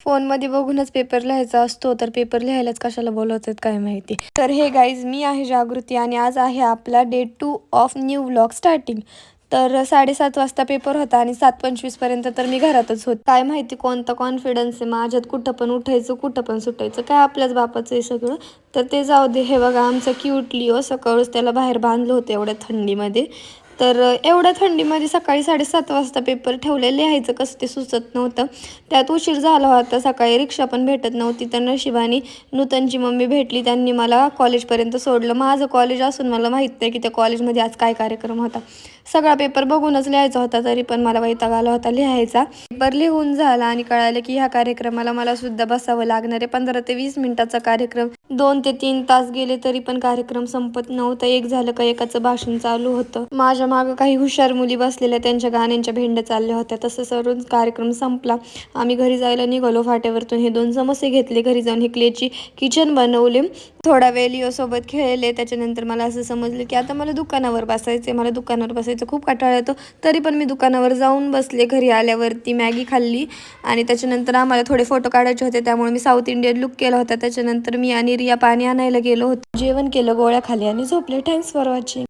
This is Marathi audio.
फोनमध्ये बघूनच पेपर लिहायचा असतो, तर पेपर लिहायलाच कशाला बोलवतात काय माहिती. तर हे गाईज, मी आहे जागृती आणि आज आहे आपला day 2 of new vlog starting. तर 7:30 वाजता पेपर होता आणि 7:25 पर्यंत तर मी घरातच होते. काय माहिती कोणता कॉन्फिडन्स आहे माझ्यात, कुठं पण उठायचं कुठं पण सुटायचं, काय आपल्याच बापाचं आहे सगळं. तर ते जाऊ दे. हे बघा आमचं क्यूट लिओ, सकाळच त्याला बाहेर बांधलं होतं एवढ्या थंडीमध्ये. तर एवढ्या थंडीमध्ये सकाळी 7:30 वाजता पेपर ठेवले, लिहायचं कसं ते सुचत नव्हतं. त्यात उशीर झाला होता, सकाळी रिक्षा पण भेटत नव्हती. तर नशिबाने नूतनची मम्मी भेटली, त्यांनी मला कॉलेजपर्यंत सोडलं. माझं कॉलेज असून मला माहीत नाही की त्या कॉलेजमध्ये आज काय कार्यक्रम होता. सगळा पेपर बघूनच लिहायचा होता, तरी पण मला वैताग आला होता लिहायचा. पेपर लिहून झाला आणि कळालं की ह्या कार्यक्रमाला मला सुद्धा बसावं लागणार आहे. 15 ते 20 मिनिटाचा कार्यक्रम, 2 ते 3 तास गेले तरी पण कार्यक्रम संपत नव्हता. एक झालं का एकाचं भाषण चालू होतं. माझ्या मागं काही हुशार मुली बसलेल्या, त्यांच्या गाण्यांच्या भेंड्या चालल्या होत्या. तसं सरून कार्यक्रम संपला. आम्ही घरी जायला निघालो. फाट्यावरतून हे 2 समोसे घेतले. घरी जाऊन हे क्लेची किचन बनवले. थोडा वेळ लिओसोबत खेळले. त्याच्यानंतर मला असं समजलं की आता मला दुकानावर बसायचं आहे. मला दुकानावर बसायचं खूप कंटाळा येतो. तरी पण मी दुकानावर जाऊन बसले. घरी आल्यावरती मॅगी खाल्ली आणि त्याच्यानंतर आम्हाला थोडे फोटो काढायचे होते, त्यामुळे मी साऊथ इंडियन लुक केला होता. त्याच्यानंतर मी आणि रिया पाणी आणायला गेलो होतो. जेवण केलं, गोळ्या खाल्ल्या आणि झोपले. Thanks for watching.